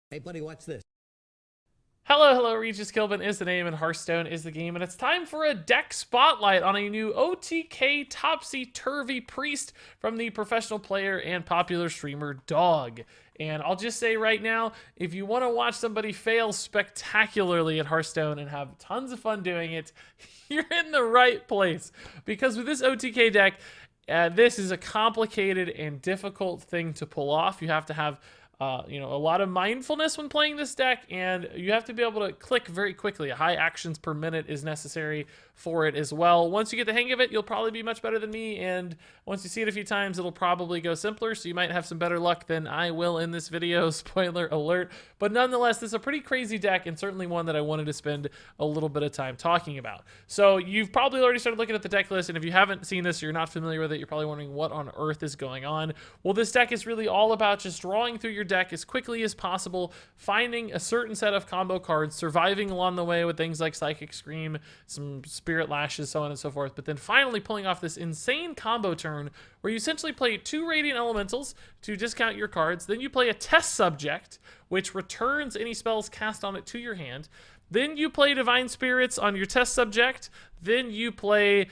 Hey, buddy, watch this. Hello, Regis Kilbin is the name and Hearthstone is the game, and it's time for a deck spotlight on a new OTK Topsy Turvey Priest from the professional player and popular streamer Dog. And I'll just say right now, if you want to watch somebody fail spectacularly at Hearthstone and have tons of fun doing it, you're in the right place. Because with this OTK deck, this is a complicated and difficult thing to pull off. You have to have a lot of mindfulness when playing this deck, and you have to be able to click very quickly. High actions per minute is necessary for it as well. Once you get the hang of it, you'll probably be much better than me, and once you see it a few times, it'll probably go simpler, so you might have some better luck than I will in this video. Spoiler alert. But nonetheless, this is a pretty crazy deck, and certainly one that I wanted to spend a little bit of time talking about. So you've probably already started looking at the deck list, and if you haven't seen this or you're not familiar with it, you're probably wondering what on earth is going on. Well, this deck is really all about just drawing through your deck as quickly as possible, finding a certain set of combo cards, surviving along the way with things like Psychic Scream, some Spirit Lashes, so on and so forth, but then finally pulling off this insane combo turn where you essentially play 2 Radiant Elementals to discount your cards, then you play a Test Subject, which returns any spells cast on it to your hand. Then you play Divine Spirits on your Test Subject. Then you play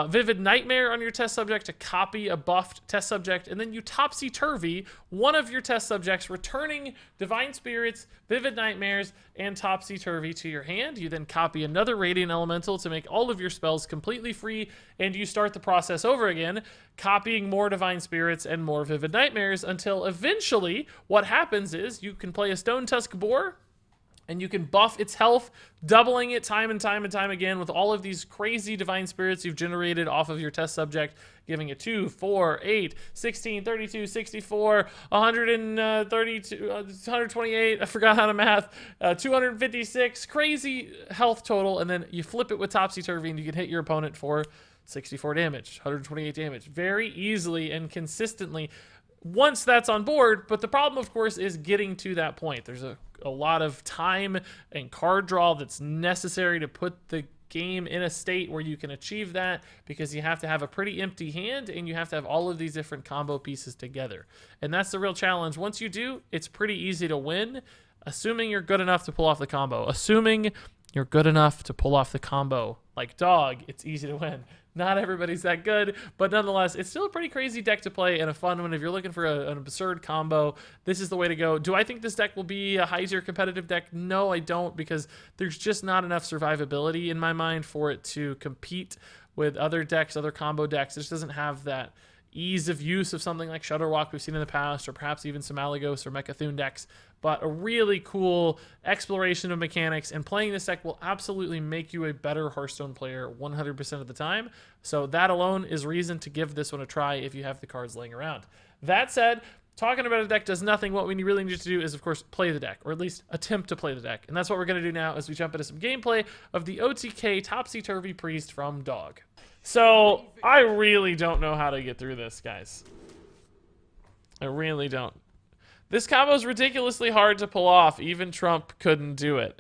Vivid Nightmare on your Test Subject to copy a buffed Test Subject. And then you Topsy Turvey one of your Test Subjects, returning Divine Spirits, Vivid Nightmares, and Topsy Turvey to your hand. You then copy another Radiant Elemental to make all of your spells completely free, and you start the process over again, copying more Divine Spirits and more Vivid Nightmares until eventually what happens is you can play a Stonetusk Boar, and you can buff its health, doubling it time and time and time again with all of these crazy Divine Spirits you've generated off of your Test Subject, giving it 2, 4, 8, 16, 32, 64, 132, 128, I forgot how to math, 256, crazy health total, and then you flip it with Topsy Turvey and you can hit your opponent for 64 damage, 128 damage, very easily and consistently once that's on board. But the problem, of course, is getting to that point. There's a lot of time and card draw that's necessary to put the game in a state where you can achieve that, because you have to have a pretty empty hand and you have to have all of these different combo pieces together. And that's the real challenge. Once you do, it's pretty easy to win, assuming you're good enough to pull off the combo. Assuming you're good enough to pull off the combo. Like Dog, it's easy to win. Not everybody's that good, but nonetheless, it's still a pretty crazy deck to play and a fun one. If you're looking for an absurd combo, this is the way to go. Do I think this deck will be a high-tier competitive deck? No, I don't, because there's just not enough survivability in my mind for it to compete with other decks, other combo decks. It just doesn't have that ease of use of something like Shudderwock we've seen in the past, or perhaps even some Malygos or Mechathune decks. But a really cool exploration of mechanics, and playing this deck will absolutely make you a better Hearthstone player 100% of the time. So that alone is reason to give this one a try if you have the cards laying around. That said, talking about a deck does nothing. What we really need to do is, of course, play the deck, or at least attempt to play the deck. And that's what we're going to do now as we jump into some gameplay of the OTK Topsy Turvey Priest from Dog. So I really don't know how to get through this, guys. I really don't. This combo is ridiculously hard to pull off. Even Trump couldn't do it.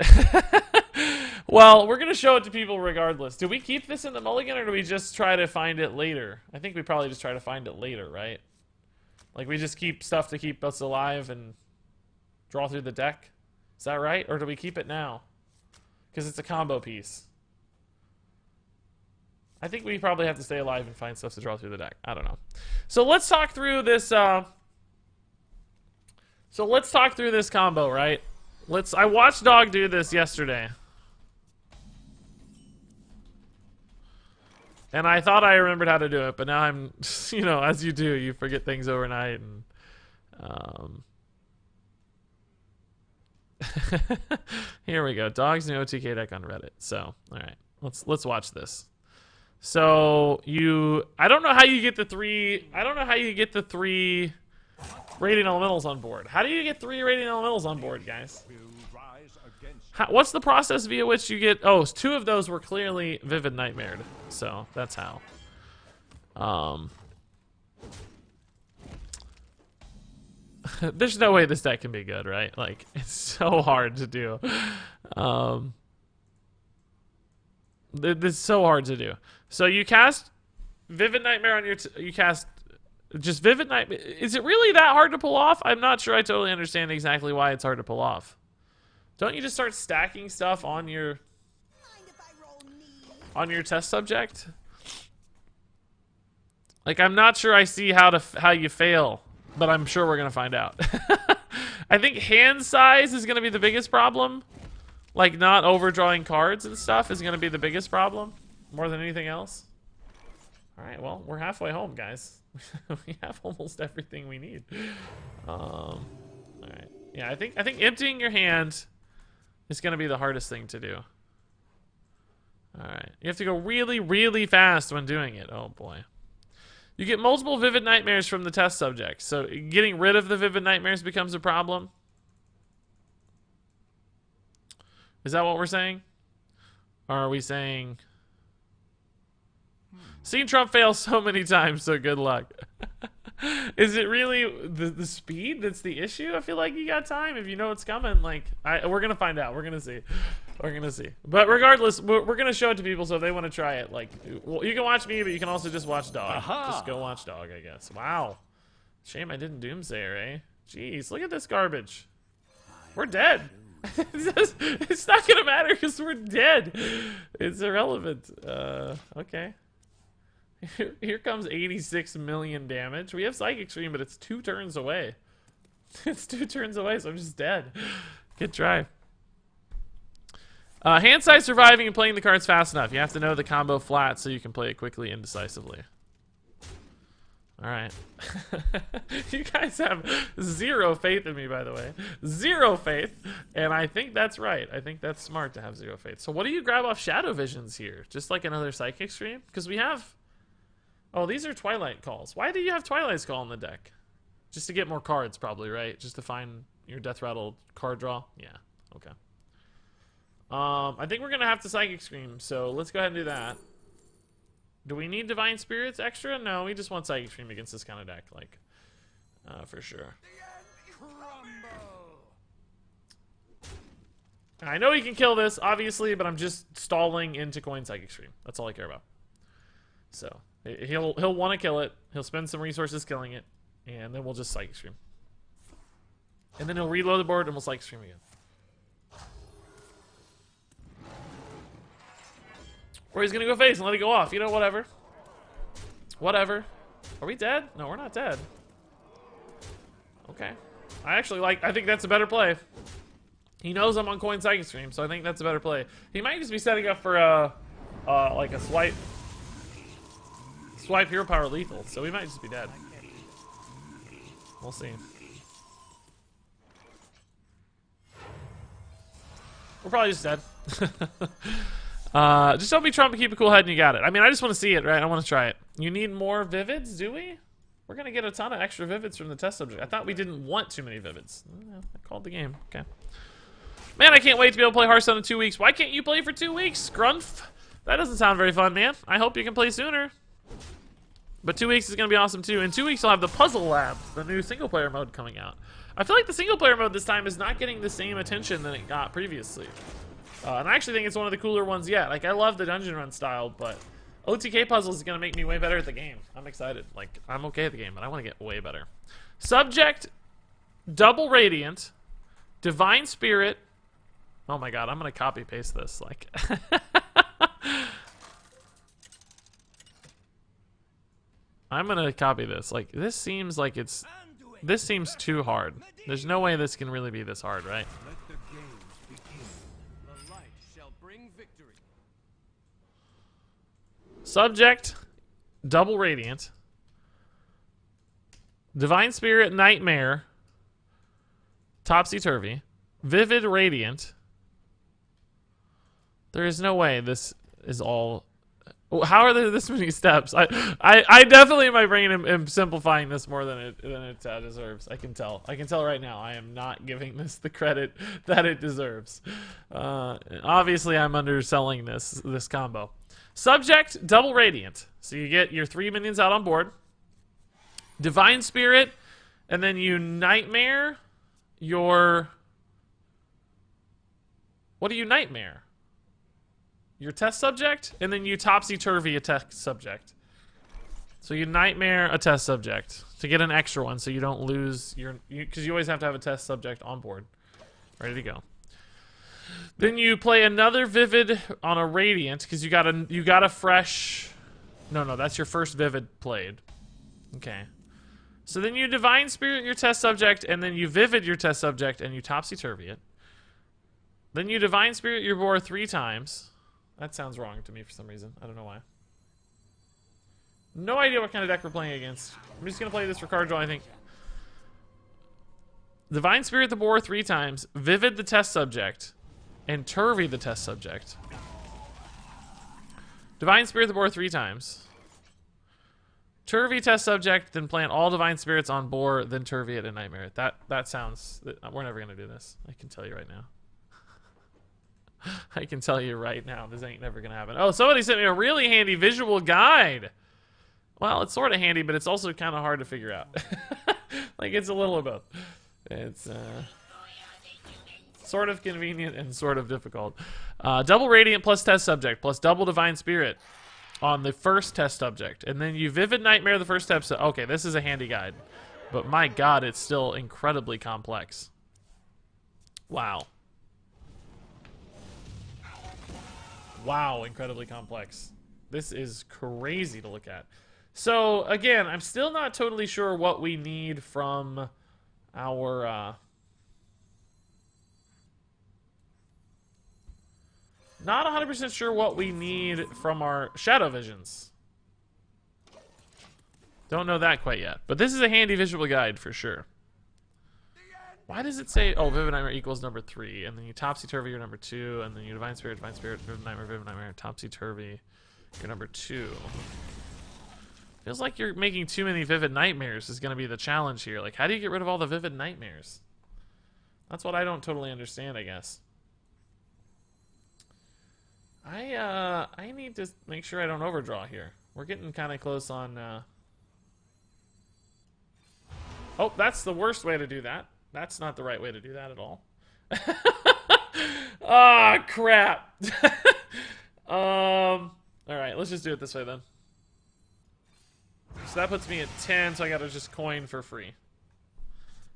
Well, we're going to show it to people regardless. Do we keep this in the mulligan, or do we just try to find it later? I think we probably just try to find it later, right? Like, we just keep stuff to keep us alive and draw through the deck? Is that right? Or do we keep it now? Because it's a combo piece. I think we probably have to stay alive and find stuff to draw through the deck. I don't know. So let's talk through this, combo, right? I watched Dog do this yesterday. And I thought I remembered how to do it, but now I'm, as you do, you forget things overnight. And here we go. Dog's new OTK deck on Reddit. So, all right, let's watch this. So I don't know how you get the three Radiant Elementals on board. How do you get 3 Radiant Elementals on board, guys? What's the process via which you get... Oh, 2 of those were clearly Vivid Nightmared. So, that's how. There's no way this deck can be good, right? Like, it's so hard to do. It's so hard to do. So, you cast Vivid Nightmare on your... You cast Just Vivid Nightmare. Is it really that hard to pull off? I'm not sure I totally understand exactly why it's hard to pull off. Don't you just start stacking stuff on your test subject? Like, I'm not sure I see how you fail, but I'm sure we're gonna find out. I think hand size is gonna be the biggest problem. Like, not overdrawing cards and stuff is gonna be the biggest problem, more than anything else. All right, well, we're halfway home, guys. We have almost everything we need. All right, yeah, I think emptying your hand is gonna be the hardest thing to do. All right, you have to go really, really fast when doing it. Oh boy. You get multiple Vivid Nightmares from the test subject, so getting rid of the Vivid Nightmares becomes a problem. Is that what we're saying? Or are we saying... Seen Trump fail so many times, so good luck. Is it really the speed that's the issue? I feel like you got time if you know it's coming. Like, we're going to find out. We're going to see. We're going to see. But regardless, we're going to show it to people, so if they want to try it, like, well, you can watch me, but you can also just watch Dog. Aha. Just go watch Dog, I guess. Wow. Shame I didn't Doomsayer, eh? Jeez, look at this garbage. We're dead. It's not going to matter because we're dead. It's irrelevant. Okay. Here comes 86 million damage. We have Psychic Stream, but it's 2 turns away. It's 2 turns away, so I'm just dead. Good try. Hand size surviving and playing the cards fast enough. You have to know the combo flat so you can play it quickly and decisively. Alright. You guys have 0 faith in me, by the way. 0 faith. And I think that's right. I think that's smart to have 0 faith. So what do you grab off Shadow Visions here? Just like another Psychic Stream? Because we have... Oh, these are Twilight Calls. Why do you have Twilight's Call in the deck? Just to get more cards, probably, right? Just to find your Death Rattle card draw? Yeah, okay. I think we're going to have to Psychic Scream, so let's go ahead and do that. Do we need Divine Spirits extra? No, we just want Psychic Scream against this kind of deck, like, for sure. I know he can kill this, obviously, but I'm just stalling into coin Psychic Scream. That's all I care about. So... He'll want to kill it. He'll spend some resources killing it, and then we'll just Psychic Scream. And then he'll reload the board, and we'll Psychic Scream again. Or he's gonna go face and let it go off. You know, whatever. Whatever. Are we dead? No, we're not dead. Okay. I think that's a better play. He knows I'm on coin Psychic Scream, so I think that's a better play. He might just be setting up for like a swipe Hero Power lethal, so we might just be dead. We'll see. We're probably just dead. Just don't be Trump and keep a cool head and you got it. I mean, I just want to see it, right? I want to try it. You need more Vivids, do we? We're going to get a ton of extra Vivids from the test subject. I thought we didn't want too many Vivids. I called the game. Okay. Man, I can't wait to be able to play Hearthstone in 2 weeks. Why can't you play for 2 weeks, Grunf? That doesn't sound very fun, man. I hope you can play sooner. But 2 weeks is going to be awesome, too. In 2 weeks, I'll have the Puzzle Labs, the new single-player mode coming out. I feel like the single-player mode this time is not getting the same attention that it got previously. And I actually think it's one of the cooler ones yet. Like, I love the dungeon run style, but OTK puzzles is going to make me way better at the game. I'm excited. Like, I'm okay at the game, but I want to get way better. Subject, Double Radiant, Divine Spirit. Oh my god, I'm going to copy-paste this. Like... I'm gonna copy this. Like, this seems like it's... This seems too hard. There's no way this can really be this hard, right? Let the games begin. The light shall bring victory. Subject, Double Radiant, Divine Spirit, Nightmare, Topsy Turvey, Vivid Radiant. There is no way this is all... How are there this many steps? I definitely in my brain am simplifying this more than it deserves. I can tell. I can tell right now. I am not giving this the credit that it deserves. Obviously, I'm underselling this combo. Subject, Double Radiant. So you get your 3 minions out on board. Divine Spirit, and then you Nightmare your... What do you Nightmare? Your test subject, and then you Topsy Turvey a test subject. So you Nightmare a test subject. to get an extra one so you don't lose your... Because you always have to have a test subject on board. Ready to go. Then you play another Vivid on a Radiant, because you got a fresh... No, that's your first Vivid played. Okay. So then you Divine Spirit your test subject, and then you Vivid your test subject, and you Topsy Turvy it. Then you Divine Spirit your boar 3 times. That sounds wrong to me for some reason. I don't know why. No idea what kind of deck we're playing against. I'm just going to play this for card draw, I think. Divine Spirit the boar 3 times, Vivid the test subject, and Turvy the test subject. Divine Spirit the boar 3 times. Turvy test subject, then plant all Divine Spirits on boar, then Turvy it in Nightmare. That sounds... We're never going to do this. I can tell you right now. I can tell you right now, this ain't never going to happen. Oh, somebody sent me a really handy visual guide. Well, it's sort of handy, but it's also kind of hard to figure out. Like, it's a little of both. It's sort of convenient and sort of difficult. Double Radiant plus test subject plus double Divine Spirit on the first test subject. And then you Vivid Nightmare the first step. So, okay, this is a handy guide. But my god, it's still incredibly complex. Wow. Wow, incredibly complex. This is crazy to look at. So, again, I'm still not totally sure what we need from our, not 100% sure what we need from our Shadow Visions. Don't know that quite yet. But this is a handy visual guide for sure. Why does it say, oh, Vivid Nightmare equals number 3, and then you Topsy Turvy your number 2, and then you Divine Spirit, Vivid Nightmare, Topsy Turvy your number 2. Feels like you're making too many Vivid Nightmares is going to be the challenge here. Like, how do you get rid of all the Vivid Nightmares? That's what I don't totally understand, I guess. I need to make sure I don't overdraw here. We're getting kind of close on... Oh, that's the worst way to do that. That's not the right way to do that at all. Ah, crap. All right, let's just do it this way then. So that puts me at 10, so I gotta just coin for free.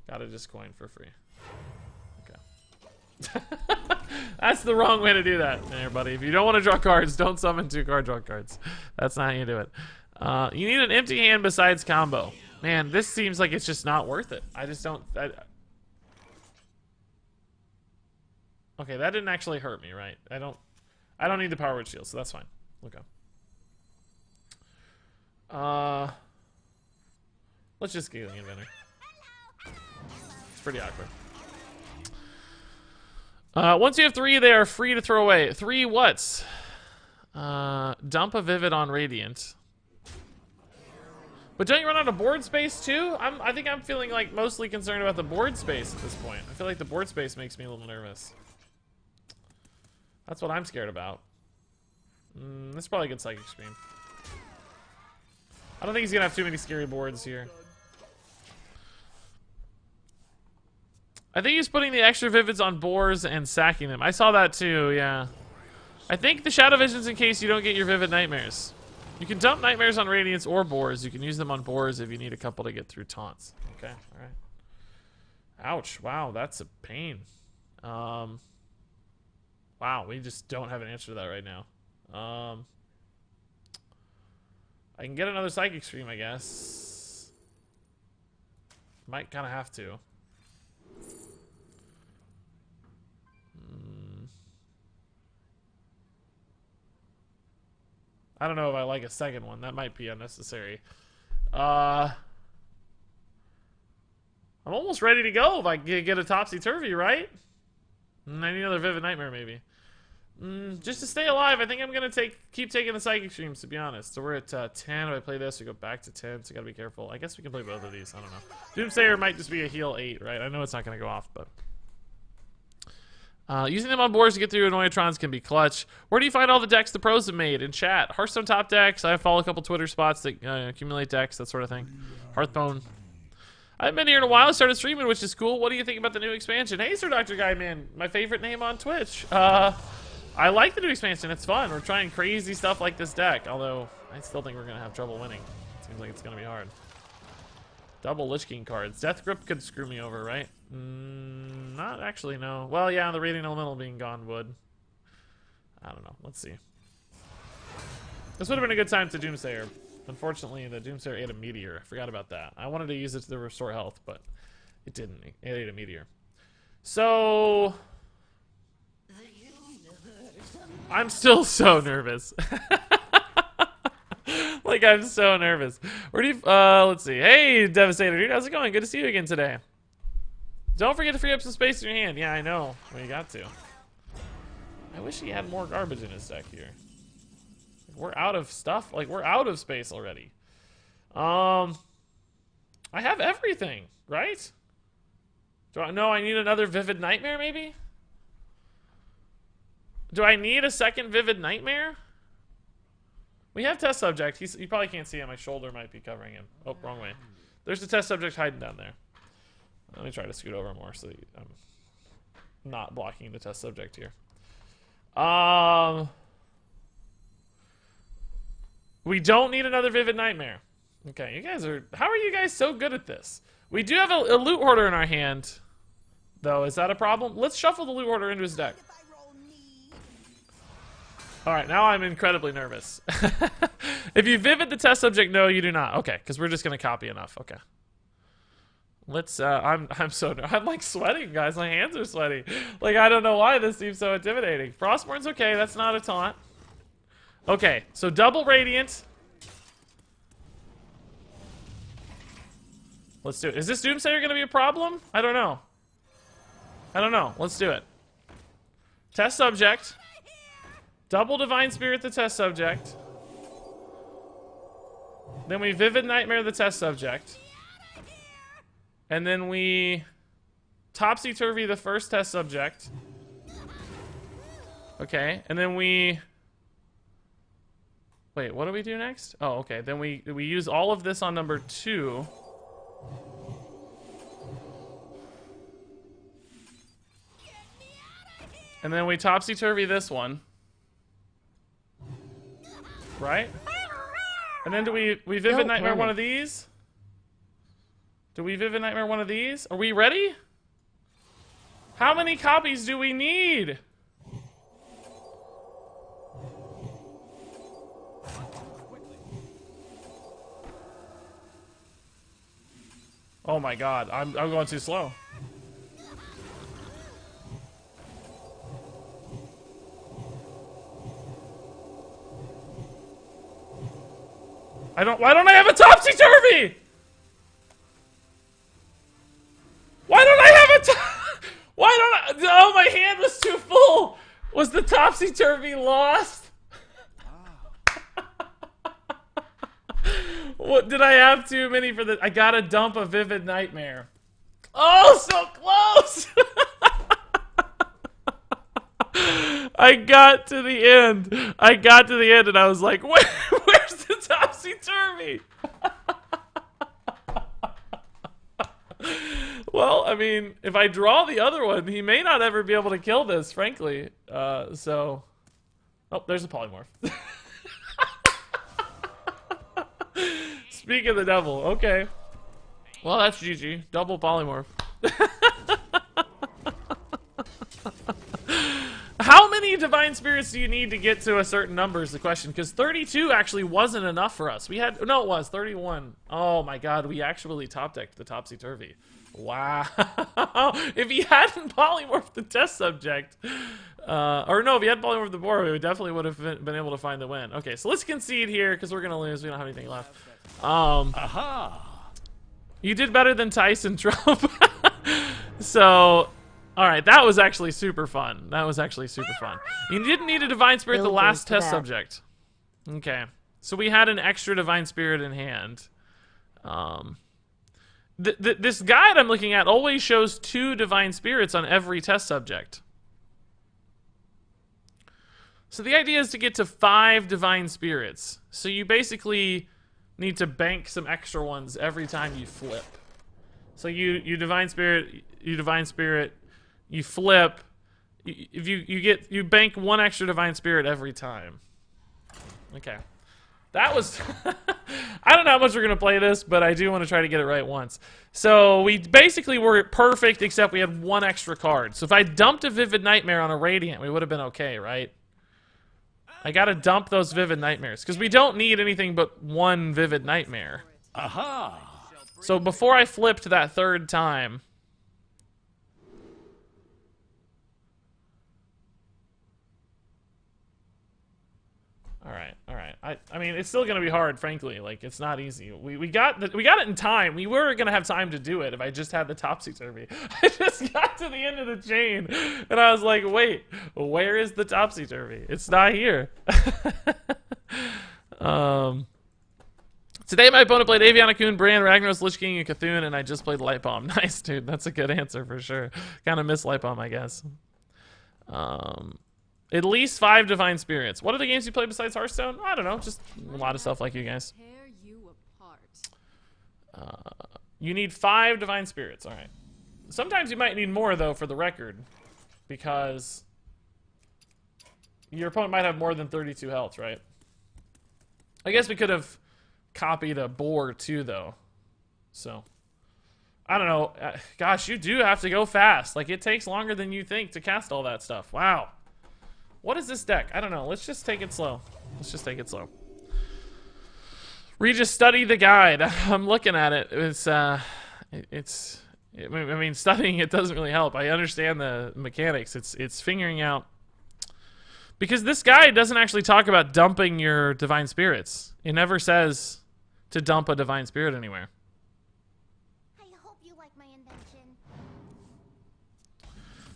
Gotta just coin for free. Okay. That's the wrong way to do that, everybody. If you don't want to draw cards, don't summon 2 card draw cards. That's not how you do it. You need an empty hand besides combo. Man, this seems like it's just not worth it. I just don't... Okay, that didn't actually hurt me, right? I don't need the Power Word Shield, so that's fine. Okay. Let's just get the inventor. It's pretty awkward. Once you have 3, they are free to throw away. 3 whats? Dump a Vivid on Radiant. But don't you run out of board space too? I think I'm feeling like mostly concerned about the board space at this point. I feel like the board space makes me a little nervous. That's what I'm scared about. That's probably a good Psychic Scream. I don't think he's gonna have too many scary boards here. I think he's putting the extra Vivids on boars and sacking them. I saw that too, yeah. I think the Shadow Vision's in case you don't get your Vivid Nightmares. You can dump Nightmares on Radiants or boars. You can use them on boars if you need a couple to get through taunts. Okay, alright. Ouch, wow, that's a pain. Wow, we just don't have an answer to that right now. I can get another Psychic Scream, I guess. Might kind of have to. I don't know if I like a second one. That might be unnecessary. I'm almost ready to go if I get a Topsy Turvy, right? I need another Vivid Nightmare, maybe. Just to stay alive, I think I'm gonna keep taking the Psychic Streams, to be honest. So we're at 10. If I play this, we go back to 10, so gotta be careful. I guess we can play both of these. I don't know. Doomsayer might just be a heal 8, right? I know it's not gonna go off, but... using them on boards to get through Annoyatrons can be clutch. Where do you find all the decks the pros have made? In chat. Hearthstone top decks. I follow a couple Twitter spots that accumulate decks, that sort of thing. Hearthstone. I haven't been here in a while. I started streaming, which is cool. What do you think about the new expansion? Hey, Sir Dr. Guy, man. My favorite name on Twitch. I like the new expansion. It's fun. We're trying crazy stuff like this deck, although I still think we're going to have trouble winning. Seems like it's going to be hard. Double Lich King cards. Death Grip could screw me over, right? Not actually, no. Well, yeah, the Radiant Elemental being gone would. I don't know. Let's see. This would have been a good time to Doomsayer. Unfortunately, the Doomsayer ate a meteor. I forgot about that. I wanted to use it to restore health, but it didn't. It ate a meteor. So... I'm still so nervous. Like, I'm so nervous. Where do you... let's see. Hey, Devastator, dude. How's it going? Good to see you again today. Don't forget to free up some space in your hand. Yeah, I know. Well, you got to. I wish he had more garbage in his deck here. We're out of stuff. Like, we're out of space already. I have everything, right? Do I... No, I need another Vivid Nightmare, maybe? Do I need a second Vivid Nightmare? We have Test Subject. You probably can't see him. My shoulder might be covering him. Oh, wrong way. There's the Test Subject hiding down there. Let me try to scoot over more so I'm not blocking the Test Subject here. We don't need another Vivid Nightmare. Okay, you guys are... How are you guys so good at this? We do have a Loot Hoarder in our hand, though. Is that a problem? Let's shuffle the Loot Hoarder into his deck. Alright, now I'm incredibly nervous. If you Vivid the Test Subject, no, you do not. Okay, because we're just going to copy enough. Okay. Let's, I'm like sweating, guys. My hands are sweaty. Like, I don't know why this seems so intimidating. Frostborn's okay. That's not a taunt. Okay, so double Radiant. Let's do it. Is this Doomsayer going to be a problem? I don't know. I don't know. Let's do it. Test Subject. Double Divine Spirit the Test Subject. Then we Vivid Nightmare the Test Subject. And then we Topsy Turvey the first Test Subject. Okay, and then we... Wait, what do we do next? Oh, okay. Then we use all of this on number 2. And then we Topsy Turvey this one. Right? And then do we Vivid Nightmare one of these? Do we Vivid Nightmare one of these? Are we ready? How many copies do we need? Oh my god, I'm going too slow. Why don't I have a Topsy Turvey? Why don't I have a why don't I? Oh, my hand was too full. Was the Topsy Turvey lost? What did I have too many for the? I gotta dump a Vivid Nightmare. Oh, so close! I got to the end. I got to the end, and I was like, "Where's the Topsy Turvey?" Well, I mean, if I draw the other one, he may not ever be able to kill this, frankly. So, oh, there's a polymorph. Speak of the devil. Okay. Well, that's GG. Double polymorph. How many Divine Spirits do you need to get to a certain number is the question, because 32 actually wasn't enough for us. We had, no, it was 31. Oh my god, we actually top decked the Topsy Turvey. Wow. If he hadn't polymorphed the Test Subject, or no, if he had polymorphed the Boar, we definitely would have been able to find the win. Okay, so let's concede here, because we're going to lose. We don't have anything left. Aha! You did better than Tyson Trump. So... Alright, that was actually super fun. That was actually super fun. You didn't need a Divine Spirit the last Test Subject. Okay. So we had an extra Divine Spirit in hand. This guide I'm looking at always shows 2 Divine Spirits on every Test Subject. So the idea is to get to 5 Divine Spirits. So you basically need to bank some extra ones every time you flip. So you Divine Spirit, you flip. If you bank 1 extra Divine Spirit every time. Okay. That was... I don't know how much we're going to play this, but I do want to try to get it right once. So we basically were perfect, except we had one extra card. So if I dumped a Vivid Nightmare on a Radiant, we would have been okay, right? I got to dump those Vivid Nightmares, because we don't need anything but one Vivid Nightmare. Aha! So before I flipped that third time... All right. I mean, it's still gonna be hard, frankly. Like, it's not easy. We got it in time. We were gonna have time to do it if I just had the Topsy Turvey. I just got to the end of the chain, and I was like, wait, where is the Topsy Turvey? It's not here. Today my opponent played Aviana Kun, Brand, Ragnaros, Lich King, and Cthulhu, and I just played Light Bomb. Nice, dude. That's a good answer for sure. Kind of miss Light Bomb, I guess. At least 5 Divine Spirits. What are the games you play besides Hearthstone? I don't know. Just a lot of stuff like you guys. You need 5 Divine Spirits. All right. Sometimes you might need more, though, for the record. Because your opponent might have more than 32 health, right? I guess we could have copied a boar, too, though. So, I don't know. Gosh, you do have to go fast. Like, it takes longer than you think to cast all that stuff. Wow. What is this deck? I don't know. Let's just take it slow. Let's just take it slow. Regis, study the guide. I'm looking at it. I mean, studying it doesn't really help. I understand the mechanics. It's figuring out, because this guide doesn't actually talk about dumping your Divine Spirits. It never says to dump a Divine Spirit anywhere.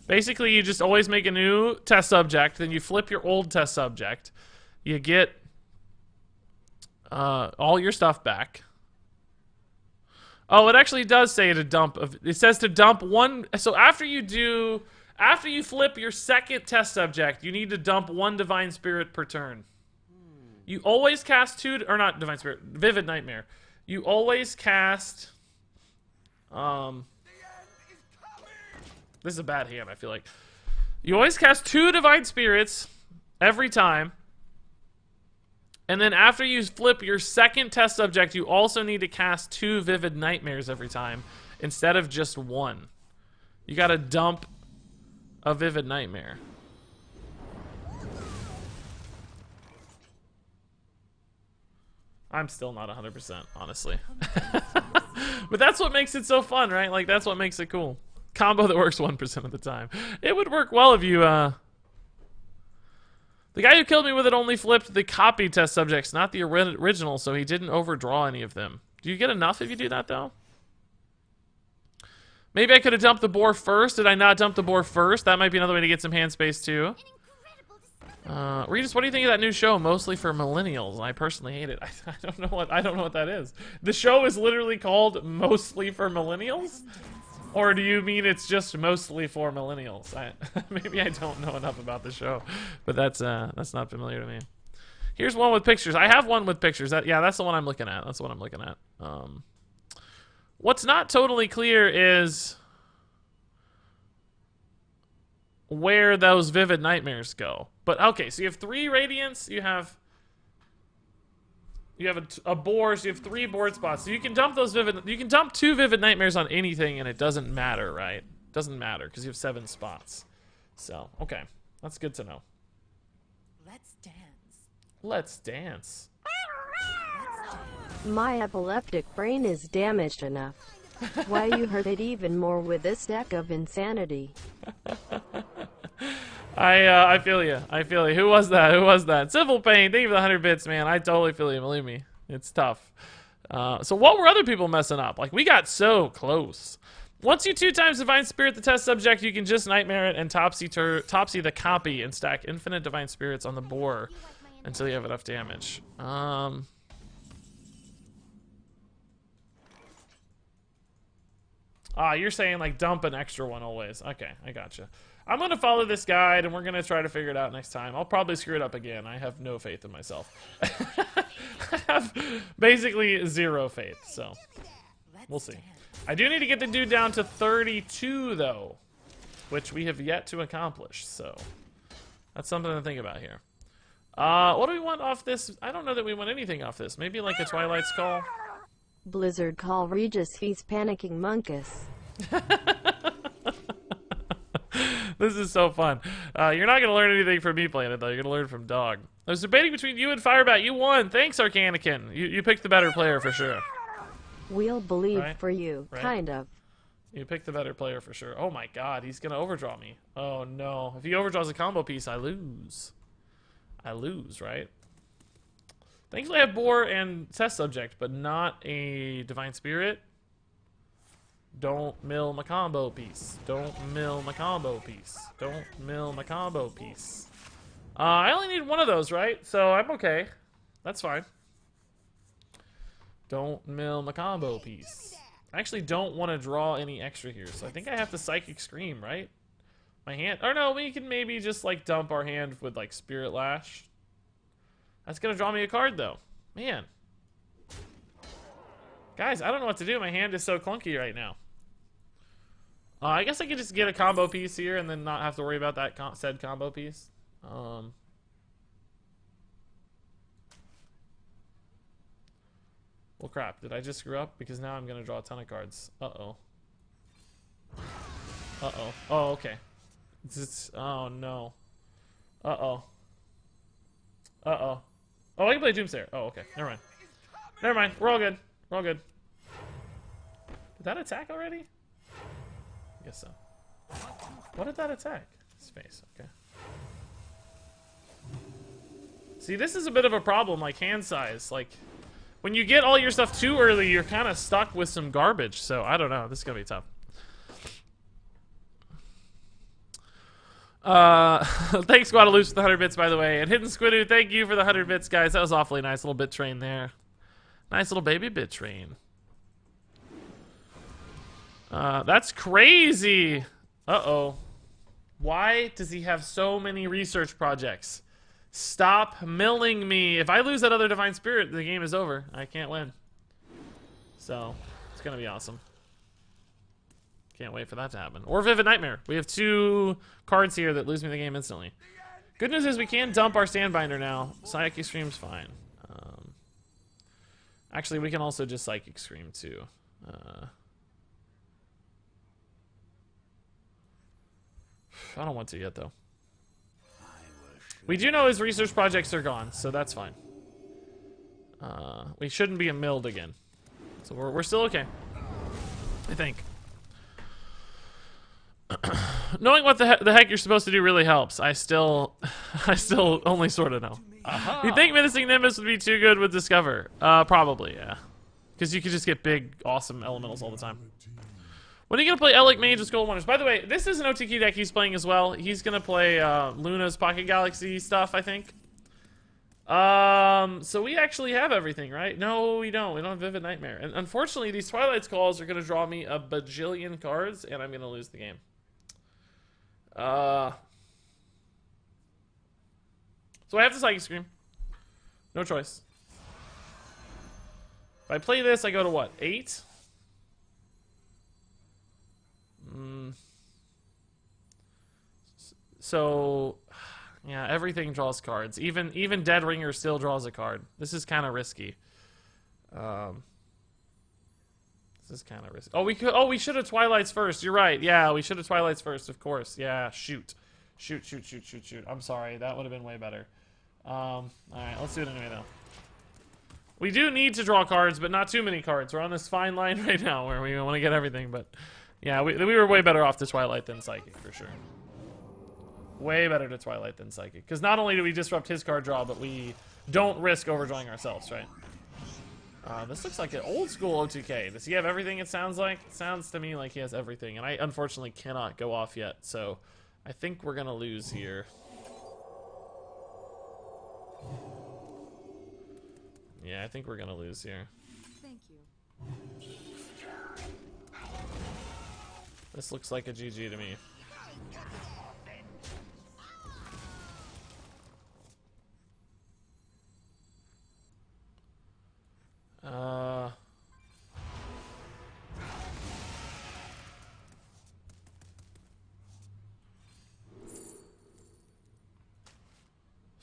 Basically, you just always make a new test subject, then you flip your old test subject. You get all your stuff back. Oh, it actually does say to dump. It says to dump one. So after you flip your second test subject, you need to dump 1 Divine Spirit per turn. You always cast 2, or not Divine Spirit, Vivid Nightmare. You always cast. This is a bad hand, I feel like. You always cast 2 Divine Spirits every time. And then after you flip your second test subject, you also need to cast 2 Vivid Nightmares every time, instead of just 1. You gotta dump a Vivid Nightmare. I'm still not 100%, honestly. But that's what makes it so fun, right? Like, that's what makes it cool. Combo that works 1% of the time. It would work well if you, The guy who killed me with it only flipped the copy test subjects, not the original, so he didn't overdraw any of them. Do you get enough if you do that, though? Maybe I could have dumped the boar first. Did I not dump the boar first? That might be another way to get some hand space, too. Regis, what do you think of that new show, Mostly for Millennials? I personally hate it. I don't know what that is. The show is literally called Mostly for Millennials? Or do you mean it's just mostly for millennials? Maybe I don't know enough about the show, but that's not familiar to me. Here's one with pictures. I have one with pictures. Yeah, that's the one I'm looking at. That's the one I'm looking at. What's not totally clear is where those Vivid Nightmares go. But okay, so you have 3 Radiants. You have a boar, so you have 3 board spots. So you can dump those you can dump 2 Vivid Nightmares on anything and it doesn't matter, right? Doesn't matter because you have 7 spots. So, okay. That's good to know. Let's dance. Let's dance. My epileptic brain is damaged enough. Why you hurt it even more with this deck of insanity. I feel you. I feel you. Who was that? Who was that? Civil Pain. Thank you for the 100 bits, man. I totally feel you. Believe me. It's tough. So what were other people messing up? Like, we got so close. Once you 2 times Divine Spirit the test subject, you can just Nightmare it and Topsy the copy and stack infinite Divine Spirits on the boar until you have enough damage. You're saying, like, dump an extra one always. Okay, I gotcha. I'm going to follow this guide, and we're going to try to figure it out next time. I'll probably screw it up again. I have no faith in myself. I have basically 0 faith, so we'll see. I do need to get the dude down to 32, though, which we have yet to accomplish, so that's something to think about here. What do we want off this? I don't know that we want anything off this. Maybe like a Twilight's Call. Blizzard call Regis, he's panicking Munkus. This is so fun. You're not going to learn anything from me playing it, though. You're going to learn from Dog. I was debating between you and Firebat. You won. Thanks, Arcanican. You picked the better player for sure. We'll believe Right? for you, Right? kind of. You picked the better player for sure. Oh my god, he's going to overdraw me. Oh no. If he overdraws a combo piece, I lose. I lose, right? Thankfully, I have Boar and Test Subject, but not a Divine Spirit. Don't mill my combo piece. Don't mill my combo piece. Don't mill my combo piece. I only need one of those, right? So I'm okay. That's fine. Don't mill my combo piece. I actually don't want to draw any extra here, so I think I have to Psychic Scream, right? My hand... Or no, we can maybe just, like, dump our hand with, like, Spirit Lash. That's gonna draw me a card, though. Man. Guys, I don't know what to do. My hand is so clunky right now. I guess I could just get a combo piece here and then not have to worry about that said combo piece. Well, crap. Did I just screw up? Because now I'm going to draw a ton of cards. Uh-oh. Uh-oh. Oh, okay. Oh, no. Uh-oh. Uh-oh. Oh, I can play Doomsayer. Oh, okay. Never mind. Never mind. We're all good. We're all good. Did that attack already? I guess so. What did that attack? Space. Okay. See, this is a bit of a problem, like hand size. Like, when you get all your stuff too early, you're kind of stuck with some garbage. So, I don't know. This is going to be tough. Thanks, Guadalupe, for the 100 bits, by the way. And Hidden Squidoo, thank you for the 100 bits, guys. That was awfully nice. Little bit train there. Nice little baby bit train. That's crazy. Uh-oh. Why does he have so many research projects? Stop milling me. If I lose that other Divine Spirit, the game is over. I can't win. So, it's going to be awesome. Can't wait for that to happen. Or Vivid Nightmare. We have 2 cards here that lose me the game instantly. Good news is we can dump our Standbinder now. Psychic Scream's fine. Actually, we can also just Psychic Scream too. I don't want to yet, though. We do know his research projects are gone, so that's fine. We shouldn't be milled again. So we're still okay. I think. Knowing what the heck you're supposed to do really helps. I still only sort of know. You think Menacing Nimbus would be too good with Discover? Probably, yeah. Because you could just get big, awesome elementals all the time. When are you going to play Elec Mage with Gold Wonders? By the way, this is an OTK deck he's playing as well. He's going to play Luna's Pocket Galaxy stuff, I think. So we actually have everything, right? No, we don't. We don't have Vivid Nightmare. And unfortunately, these Twilight's Calls are going to draw me a bajillion cards, and I'm going to lose the game. So I have to Psychic Scream. No choice. If I play this, I go to what? 8? So, yeah, everything draws cards. Even Dead Ringer still draws a card. This is kind of risky. This is kind of risky. Oh, we should have Twilight's first. You're right. Yeah, we should have Twilight's first, of course. Yeah, shoot. Shoot. I'm sorry. That would have been way better. All right, let's do it anyway, though. We do need to draw cards, but not too many cards. We're on this fine line right now where we want to get everything, but yeah, we were way better off to Twilight than Psychic, for sure. Way better to Twilight than Psychic. Because not only do we disrupt his card draw, but we don't risk overdrawing ourselves, right? This looks like an old school OTK. Does he have everything, it sounds like? It sounds to me like he has everything, and I unfortunately cannot go off yet, so I think we're going to lose here. Yeah, I think we're going to lose here. Thank you. This looks like a GG to me.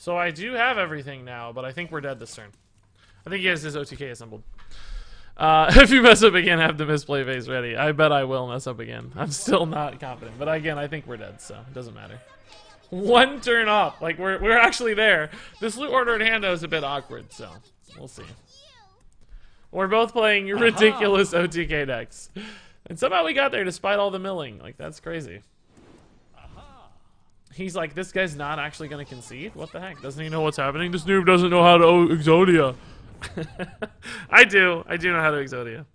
So I do have everything now, but I think we're dead this turn. I think he has his OTK assembled. If you mess up again, have the misplay phase ready. I bet I will mess up again. I'm still not confident. But again, I think we're dead, so it doesn't matter. One turn up. Like, we're actually there. This loot order in hand, though, is a bit awkward, so we'll see. We're both playing ridiculous OTK decks. And somehow we got there despite all the milling. Like, that's crazy. He's like, this guy's not actually going to concede? What the heck? Doesn't he know what's happening? This noob doesn't know how to Exodia. I do. I do know how to Exodia.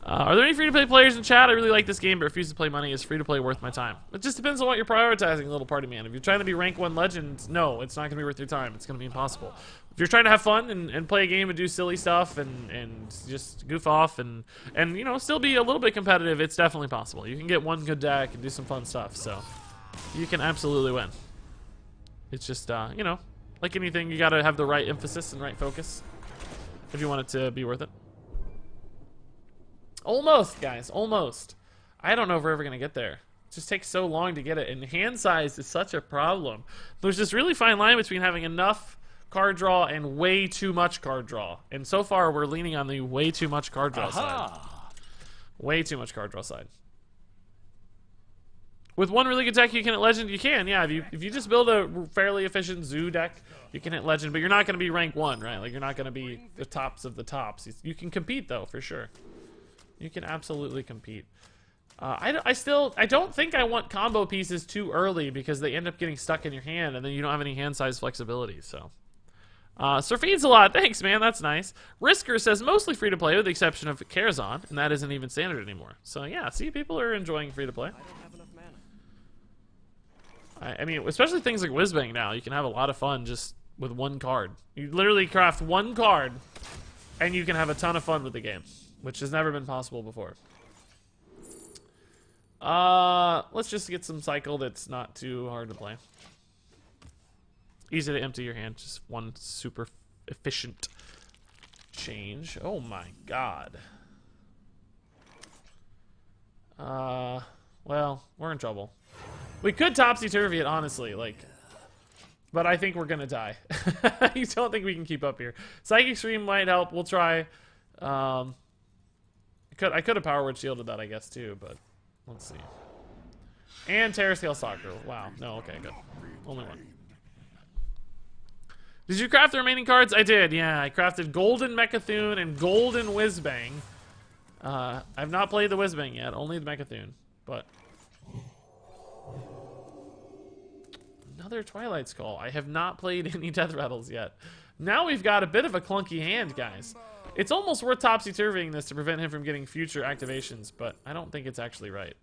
Are there any free-to-play players in chat? I really like this game, but refuse to play money. Is free-to-play worth my time? It just depends on what you're prioritizing, little party man. If you're trying to be rank 1 legend, no, it's not going to be worth your time. It's going to be impossible. If you're trying to have fun and play a game and do silly stuff and just goof off and you know, still be a little bit competitive, it's definitely possible. You can get one good deck and do some fun stuff, so you can absolutely win. It's just, you know, like anything, you gotta have the right emphasis and right focus if you want it to be worth it. Almost, guys, almost. I don't know if we're ever gonna get there. It just takes so long to get it, and hand size is such a problem. There's this really fine line between having enough card draw and way too much card draw. And so far, we're leaning on the way too much card draw side. Way too much card draw side. With one really good deck you can hit Legend, you can, yeah. If you just build a fairly efficient Zoo deck, you can hit Legend, but you're not going to be rank 1, right? Like, you're not going to be the tops of the tops. You can compete, though, for sure. You can absolutely compete. I don't think I want combo pieces too early because they end up getting stuck in your hand, and then you don't have any hand size flexibility, so. Sir Feeds a lot. Thanks, man. That's nice. Risker says mostly free-to-play with the exception of Karazhan, and that isn't even standard anymore. So, yeah, see, people are enjoying free-to-play. I mean, especially things like Whizbang now, you can have a lot of fun just with one card. You literally craft one card, and you can have a ton of fun with the game, which has never been possible before. Let's just get some cycle that's not too hard to play. Easy to empty your hand, just one super efficient change. Oh my god. Well, we're in trouble. We could Topsy Turvey it, honestly, like, but I think we're gonna die. I don't think we can keep up here. Psychic Stream might help. We'll try. I could have Power Word shielded that, I guess, too, but let's see. And Terror Scale Soccer. Wow. No. Okay. Good. Only one. Did you craft the remaining cards? I did. Yeah, I crafted Golden Mechathune and Golden Whizbang. I've not played the Whizbang yet. Only the Mechathune, but. Another Twilight Skull. I have not played any Death Rattles yet. Now we've got a bit of a clunky hand, guys. It's almost worth topsy-turvying this to prevent him from getting future activations, but I don't think it's actually right.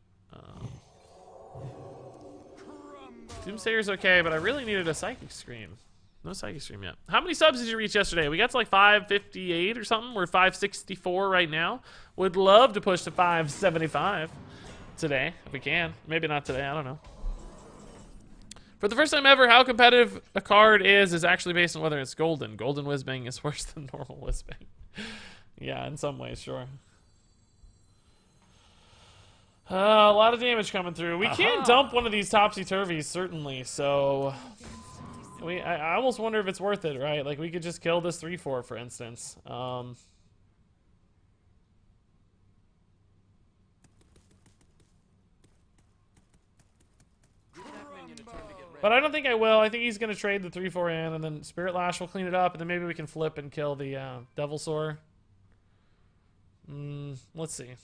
Doomsayer's okay, but I really needed a Psychic Scream. No Psychic Scream yet. How many subs did you reach yesterday? We got to like 558 or something. We're 564 right now. Would love to push to 575 today, if we can. Maybe not today, I don't know. For the first time ever, how competitive a card is actually based on whether it's golden. Golden Whizbang is worse than normal Whizbang. Yeah, in some ways, sure. A lot of damage coming through. We can dump one of these Topsy-Turvies, certainly, so... I almost wonder if it's worth it, right? Like, we could just kill this 3-4, for instance. But I don't think I will. I think he's going to trade the 3-4 in, and then Spirit Lash will clean it up, and then maybe we can flip and kill the Devilsaur. Let's see.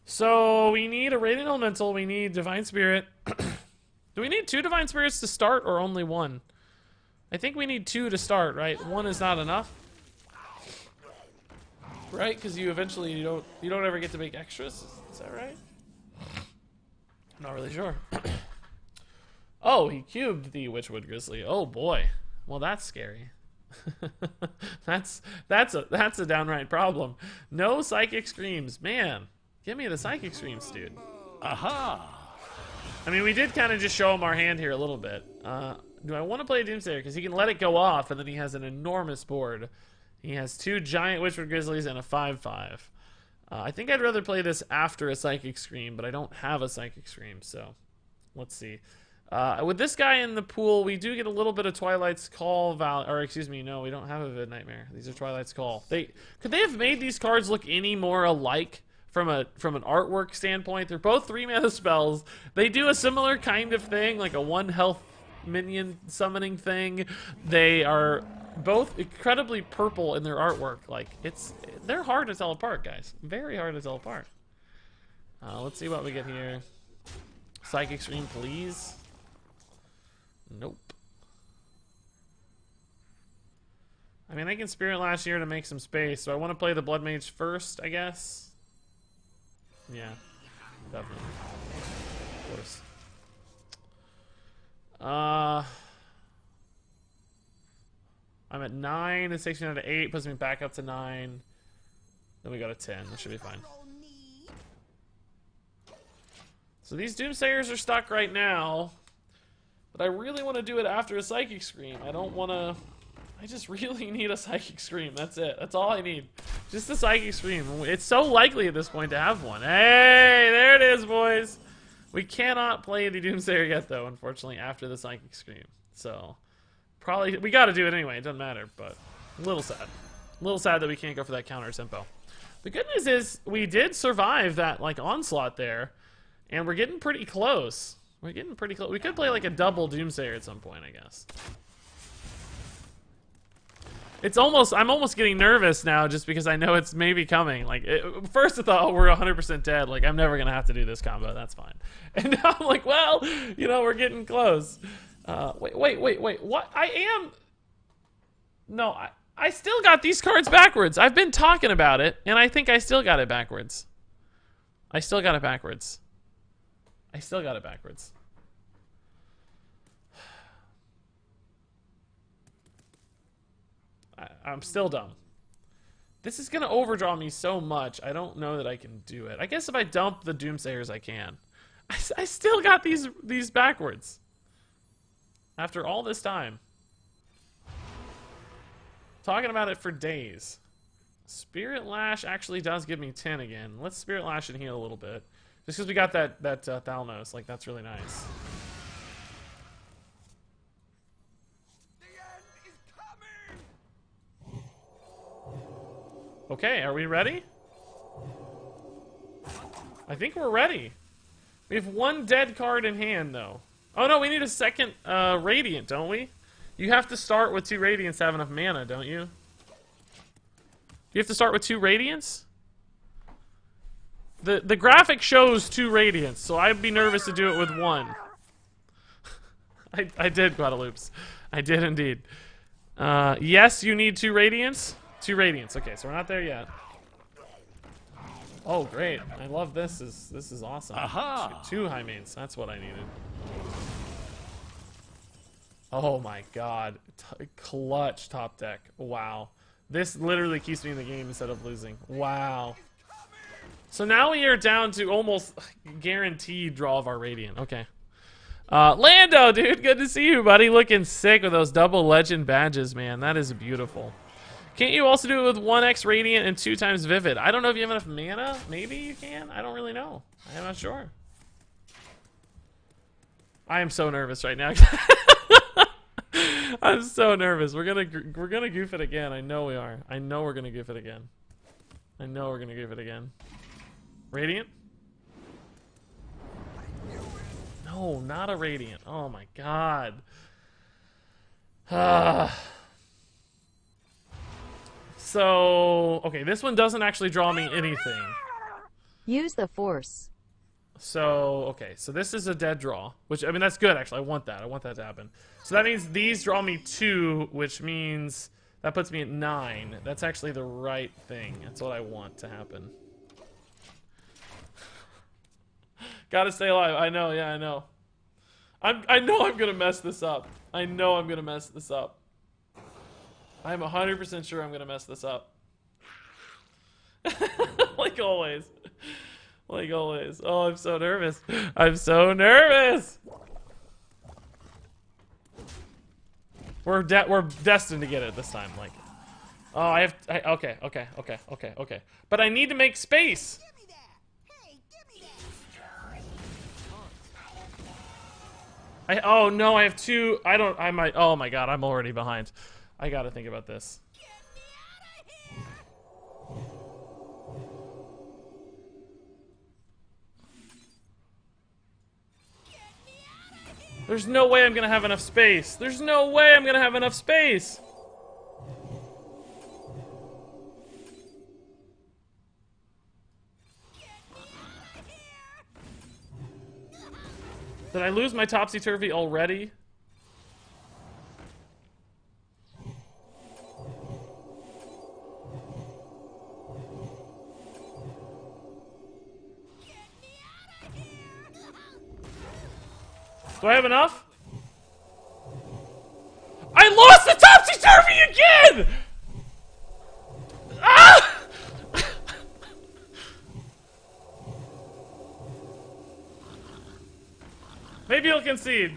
So we need a Radiant Elemental. We need Divine Spirit. Do we need 2 Divine Spirits to start, or only 1? I think we need 2 to start, right? 1 is not enough, right? Because you eventually you don't ever get to make extras. Is that right? I'm not really sure. Oh, he cubed the Witchwood Grizzly. Oh boy. Well, that's scary. that's a downright problem. No Psychic Screams, man. Give me the Psychic Screams, dude. Aha! I mean, we did kind of just show him our hand here a little bit. Do I want to play Doomsayer? Because he can let it go off, and then he has an enormous board. He has 2 giant Witchwood Grizzlies and a 5/5. I think I'd rather play this after a Psychic Scream, but I don't have a Psychic Scream, so let's see. With this guy in the pool, we do get a little bit of Twilight's Call or excuse me, no, we don't have a Vivid Nightmare. These are Twilight's Call. Could they have made these cards look any more alike from an artwork standpoint? They're both 3-mana spells. They do a similar kind of thing, like a 1 health minion summoning thing. They are both incredibly purple in their artwork. Like, they're hard to tell apart, guys. Very hard to tell apart. Let's see what we get here. Psychic Scream, please. Nope. I mean, I can Spirit Lash here to make some space, so I want to play the Blood Mage first, I guess. Yeah, definitely. Of course. I'm at 9. This takes me down to 8, puts me back up to 9. Then we go to 10. That should be fine. So these Doomsayers are stuck right now. But I really want to do it after a Psychic Scream. I don't want to... I just really need a Psychic Scream. That's it. That's all I need. Just a Psychic Scream. It's so likely at this point to have one. Hey, there it is, boys. We cannot play the Doomsayer yet, though, unfortunately, after the Psychic Scream. So, probably... We got to do it anyway. It doesn't matter, but... A little sad. A little sad that we can't go for that counter tempo. The good news is, we did survive that, like, onslaught there. And we're getting pretty close. We're getting pretty close. We could play like a double Doomsayer at some point, I guess. I'm almost getting nervous now just because I know it's maybe coming. Like, first I thought, oh, we're 100% dead. Like, I'm never going to have to do this combo. That's fine. And now I'm like, well, you know, we're getting close. Wait. What? No, I still got these cards backwards. I've been talking about it, and I think I still got it backwards. I still got it backwards. I'm still dumb. This is gonna overdraw me so much. I don't know that I can do it. I guess if I dump the Doomsayers, I can. I still got these backwards. After all this time. Talking about it for days. Spirit Lash actually does give me 10 again. Let's Spirit Lash and heal a little bit. Just because we got that Thalnos, like, that's really nice. The end is coming. Okay, are we ready? I think we're ready. We have 1 dead card in hand, though. Oh, no, we need a second Radiant, don't we? You have to start with 2 Radiants to have enough mana, don't you? You have to start with 2 Radiants? The graphic shows 2 Radiants, so I'd be nervous to do it with 1. I did, Guadalupes. I did indeed. Yes, you need 2 Radiants? 2 Radiants. Okay, so we're not there yet. Oh, great. I love this. This is awesome. Aha! 2 high mains. That's what I needed. Oh my god. Clutch top deck. Wow. This literally keeps me in the game instead of losing. Wow. So now we are down to almost guaranteed draw of our Radiant. Okay. Lando, dude, good to see you, buddy. Looking sick with those double legend badges, man. That is beautiful. Can't you also do it with 1x Radiant and 2 times Vivid? I don't know if you have enough mana. Maybe you can. I don't really know. I'm not sure. I am so nervous right now. I'm so nervous. We're gonna goof it again. I know we are. I know we're gonna goof it again. Radiant? No, not a Radiant. Oh my god. So, okay, this one doesn't actually draw me anything. Use the Force. So, okay, so this is a dead draw, which, I mean, that's good, actually. I want that to happen. So that means these draw me 2, which means that puts me at 9. That's actually the right thing. That's what I want to happen. Gotta stay alive. I know, yeah, I know. I know I'm gonna mess this up. I'm 100% sure I'm gonna mess this up. Like always. Like always. Oh, I'm so nervous. We're destined to get it this time. Like, oh, okay. But I need to make space. Give me that. Hey, give me Oh no, I have 2. I might. Oh my god, I'm already behind. I gotta think about this. There's no way I'm gonna have enough space. There's no way I'm gonna have enough space. Did I lose my Topsy-Turvy already? Do I have enough? I lost the Topsy-Turvy again! Ah! Maybe he'll concede.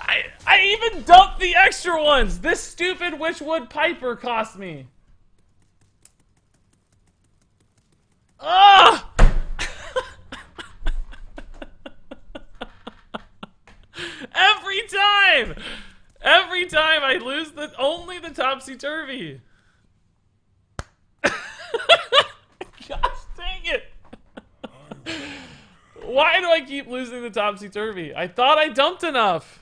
I even dumped the extra ones! This stupid Witchwood Piper cost me. Ah! Every time I lose only the Topsy-Turvy. Gosh dang it. Why do I keep losing the Topsy-Turvy? I thought I dumped enough.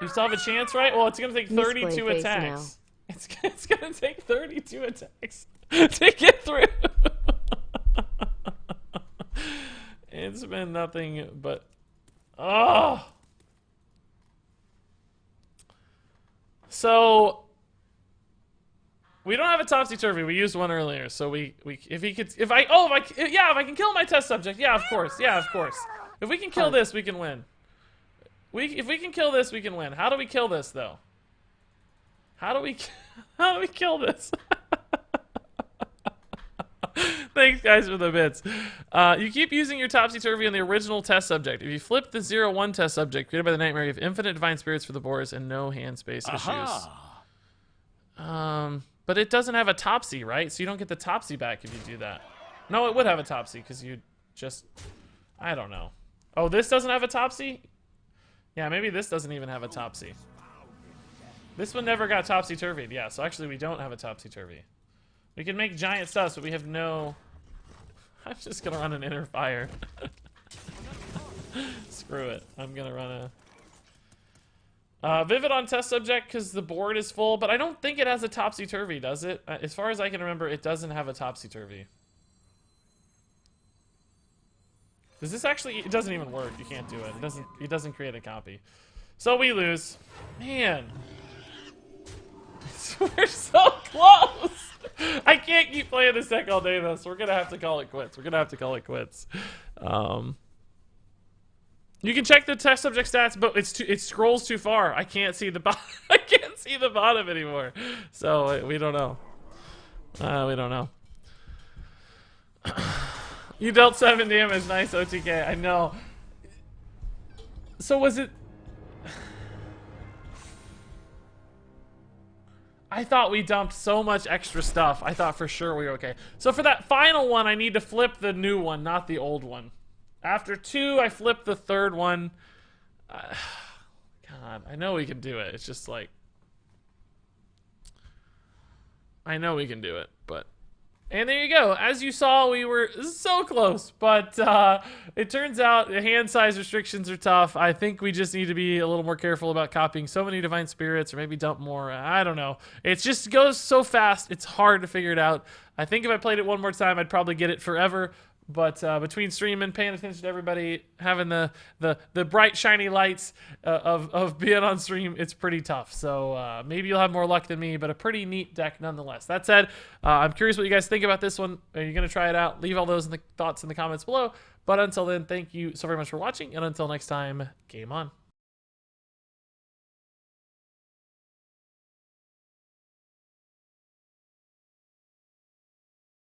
You still have a chance, right? Well, it's gonna take 32 attacks. It's gonna take 32 attacks to get through. It's been nothing but... Oh! So... We don't have a Topsy-Turvy. We used one earlier, so if I can kill my test subject, yeah, of course. If we can kill this, we can win. If we can kill this, we can win. How do we kill this, though? How do we kill this? Thanks, guys, for the bits. You keep using your Topsy-Turvy on the original test subject. If you flip the 0-1 test subject created by the Nightmare, you have infinite divine spirits for the boars and no hand space issues. But it doesn't have a Topsy, right? So you don't get the Topsy back if you do that. No, it would have a Topsy, because you just... I don't know. Oh, this doesn't have a Topsy? Yeah, maybe this doesn't even have a Topsy. This one never got Topsy-Turvied. Yeah, so actually we don't have a Topsy-Turvy. We can make giant stuff, but we have no... I'm just gonna run an inner fire. Screw it. I'm gonna run a... Vivid on test subject because the board is full, but I don't think it has a Topsy-Turvy, does it? As far as I can remember, it doesn't have a Topsy-Turvy. Does this actually... It doesn't even work. You can't do it. It doesn't create a copy. So we lose. Man. We're so close! I can't keep playing this deck all day, though, so we're gonna have to call it quits. You can check the test subject stats, but it scrolls too far. I can't see the bottom. I can't see the bottom anymore. So we don't know. We don't know. You dealt 7 damage. Nice OTK. I know. So was it? I thought we dumped so much extra stuff. I thought for sure we were okay. So for that final one, I need to flip the new one, not the old one. After 2, I flip the third one. God, I know we can do it. It's just like... I know we can do it, but... And there you go. As you saw, we were so close, but it turns out the hand size restrictions are tough. I think we just need to be a little more careful about copying so many Divine Spirits, or maybe dump more. I don't know. It just goes so fast, it's hard to figure it out. I think if I played it one more time, I'd probably get it forever. But between streaming, paying attention to everybody, having the bright, shiny lights of being on stream, it's pretty tough. So maybe you'll have more luck than me, but a pretty neat deck nonetheless. That said, I'm curious what you guys think about this one. Are you going to try it out? Leave all those thoughts in the comments below. But until then, thank you so very much for watching. And until next time, game on.